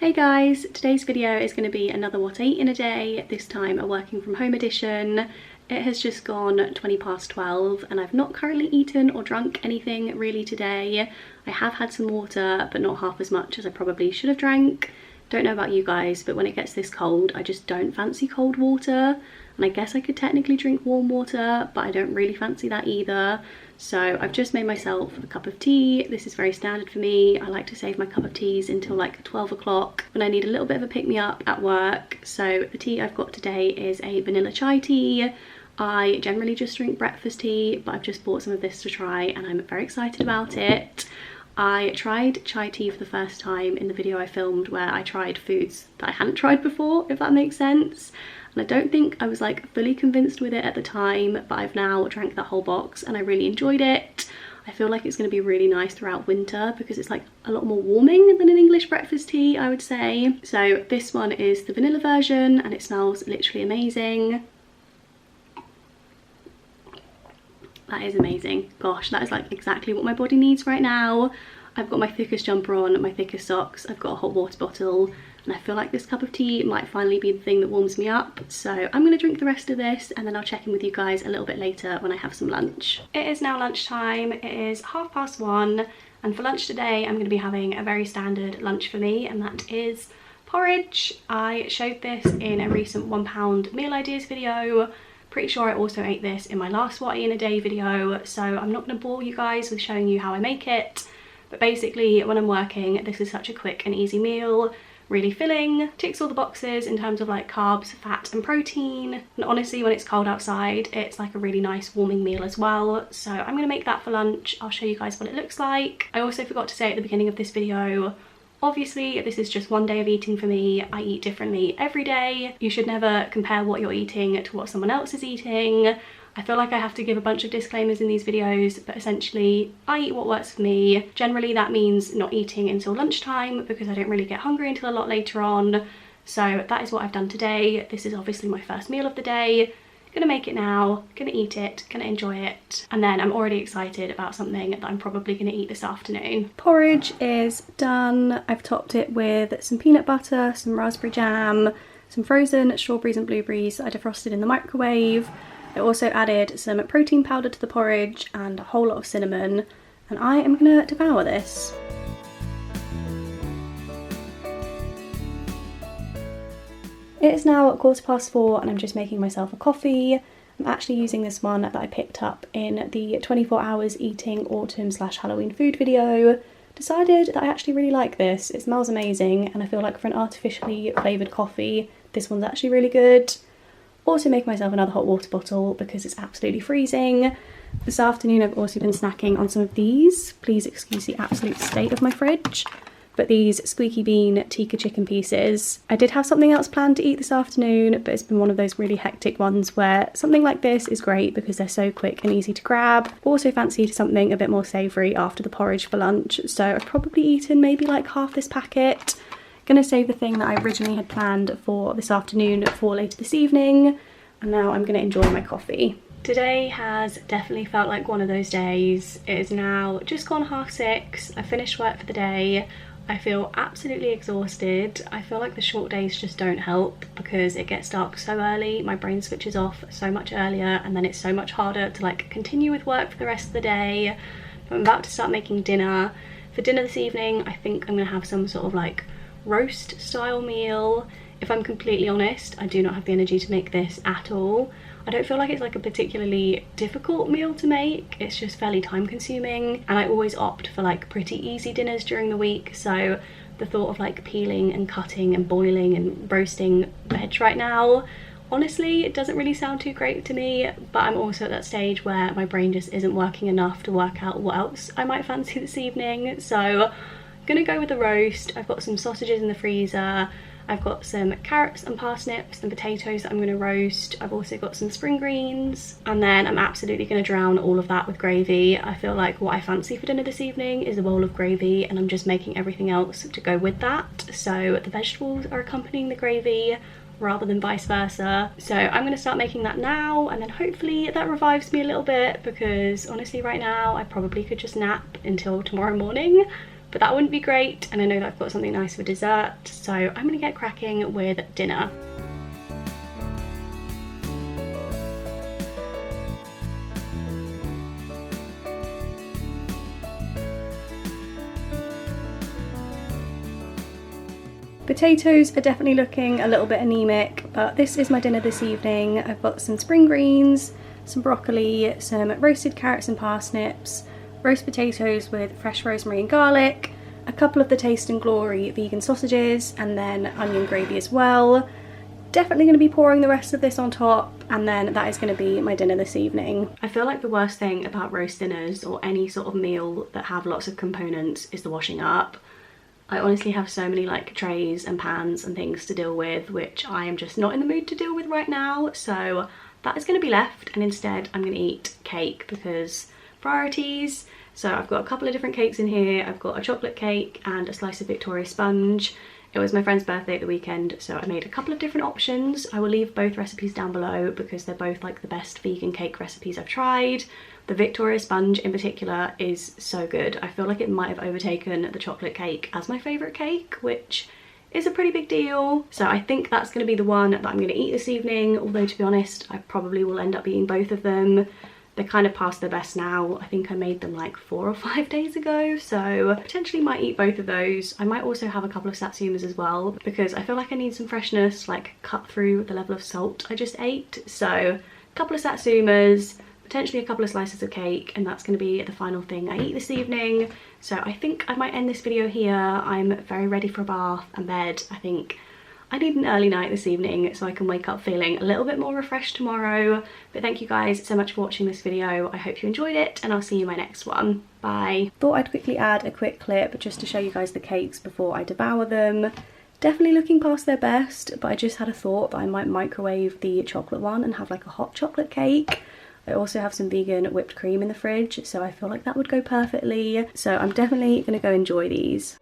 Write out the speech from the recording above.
Hey guys, today's video is going to be another what I eat in a day, this time a working from home edition. It has just gone 20 past 12 and I've not currently eaten or drunk anything really today. I have had some water, but not half as much as I probably should have drank. Don't know about you guys, but when it gets this cold, I just don't fancy cold water. And I guess I could technically drink warm water, but I don't really fancy that either. So I've just made myself a cup of tea. This is very standard for me. I like to save my cup of teas until like 12 o'clock when I need a little bit of a pick-me-up at work. So the tea I've got today is a vanilla chai tea. I generally just drink breakfast tea, but I've just bought some of this to try and I'm very excited about it. I tried chai tea for the first time in the video I filmed where I tried foods that I hadn't tried before, if that makes sense. And I don't think I was like fully convinced with it at the time, but I've now drank that whole box and I really enjoyed it. I feel like it's going to be really nice throughout winter because it's like a lot more warming than an English breakfast tea, I would say. So this one is the vanilla version and it smells literally amazing. That is amazing. Gosh, that is like exactly what my body needs right now. I've got my thickest jumper on, my thickest socks, I've got a hot water bottle, and I feel like this cup of tea might finally be the thing that warms me up. So I'm gonna drink the rest of this and then I'll check in with you guys a little bit later when I have some lunch. It is now lunchtime, it is 1:30, and for lunch today I'm gonna be having a very standard lunch for me, and that is porridge. I showed this in a recent £1 meal ideas video. Pretty sure I also ate this in my last what I eat in a day video, so I'm not going to bore you guys with showing you how I make it. But basically when I'm working, this is such a quick and easy meal, really filling, ticks all the boxes in terms of like carbs, fat and protein, and honestly when it's cold outside it's like a really nice warming meal as well. So I'm going to make that for lunch. I'll show you guys what it looks like. I also forgot to say at the beginning of this video, obviously this is just one day of eating for me. I eat differently every day. You should never compare what you're eating to what someone else is eating. I feel like I have to give a bunch of disclaimers in these videos, but essentially I eat what works for me. Generally that means not eating until lunchtime because I don't really get hungry until a lot later on. So that is what I've done today. This is obviously my first meal of the day. Gonna make it now, gonna eat it, gonna enjoy it, and then I'm already excited about something that I'm probably gonna eat this afternoon. Porridge is done. I've topped it with some peanut butter, some raspberry jam, some frozen strawberries and blueberries I defrosted in the microwave. I also added some protein powder to the porridge and a whole lot of cinnamon, and I am gonna devour this. It is now 4:15 and I'm just making myself a coffee. I'm actually using this one that I picked up in the 24 hours eating autumn/Halloween food video. Decided that I actually really like this. It smells amazing and I feel like for an artificially flavoured coffee, this one's actually really good. Also make myself another hot water bottle because it's absolutely freezing. This afternoon I've also been snacking on some of these. Please excuse the absolute state of my fridge. But these squeaky bean tikka chicken pieces. I did have something else planned to eat this afternoon, but it's been one of those really hectic ones where something like this is great because they're so quick and easy to grab. Also fancied something a bit more savoury after the porridge for lunch, so I've probably eaten maybe like half this packet. Gonna save the thing that I originally had planned for this afternoon for later this evening, and now I'm gonna enjoy my coffee. Today has definitely felt like one of those days. It is now just gone 6:30. I finished work for the day. I feel absolutely exhausted. I feel like the short days just don't help because it gets dark so early, my brain switches off so much earlier, and then it's so much harder to like continue with work for the rest of the day. I'm about to start making dinner. For dinner this evening, I think I'm gonna have some sort of like roast style meal. If I'm completely honest, I do not have the energy to make this at all. I don't feel like it's like a particularly difficult meal to make, it's just fairly time consuming, and I always opt for like pretty easy dinners during the week, so the thought of like peeling and cutting and boiling and roasting veg right now, honestly it doesn't really sound too great to me, but I'm also at that stage where my brain just isn't working enough to work out what else I might fancy this evening, so I'm gonna go with the roast. I've got some sausages in the freezer. I've got some carrots and parsnips and potatoes that I'm going to roast. I've also got some spring greens, and then I'm absolutely going to drown all of that with gravy. I feel like what I fancy for dinner this evening is a bowl of gravy, and I'm just making everything else to go with that. So the vegetables are accompanying the gravy rather than vice versa. So I'm going to start making that now, and then hopefully that revives me a little bit because honestly right now I probably could just nap until tomorrow morning. but that wouldn't be great, and I know that I've got something nice for dessert, so I'm gonna get cracking with dinner. Potatoes are definitely looking a little bit anemic, but this is my dinner this evening. I've got some spring greens, some broccoli, some roasted carrots and parsnips, roast potatoes with fresh rosemary and garlic, a couple of the Taste and Glory vegan sausages, and then onion gravy as well. Definitely going to be pouring the rest of this on top, and then that is going to be my dinner this evening. I feel like the worst thing about roast dinners or any sort of meal that have lots of components is the washing up. I honestly have so many like trays and pans and things to deal with, which I am just not in the mood to deal with right now. So that is going to be left, and instead I'm going to eat cake because priorities. So I've got a couple of different cakes in here. I've got a chocolate cake and a slice of Victoria sponge. It was my friend's birthday at the weekend, so I made a couple of different options. I will leave both recipes down below because they're both like the best vegan cake recipes I've tried. The Victoria sponge in particular is so good. I feel like it might have overtaken the chocolate cake as my favourite cake, which is a pretty big deal. So I think that's going to be the one that I'm going to eat this evening, although to be honest, I probably will end up eating both of them. They're kind of past their best now. I think I made them like 4 or 5 days ago, so potentially might eat both of those. I might also have a couple of satsumas as well because I feel like I need some freshness, like cut through the level of salt I just ate. So a couple of satsumas, potentially a couple of slices of cake, and that's going to be the final thing I eat this evening. So I think I might end this video here. I'm very ready for a bath and bed. I think I need an early night this evening so I can wake up feeling a little bit more refreshed tomorrow. But thank you guys so much for watching this video. I hope you enjoyed it, and I'll see you in my next one. Bye. Thought I'd quickly add a quick clip just to show you guys the cakes before I devour them. Definitely looking past their best, but I just had a thought that I might microwave the chocolate one and have like a hot chocolate cake. I also have some vegan whipped cream in the fridge, so I feel like that would go perfectly. So I'm definitely gonna go enjoy these.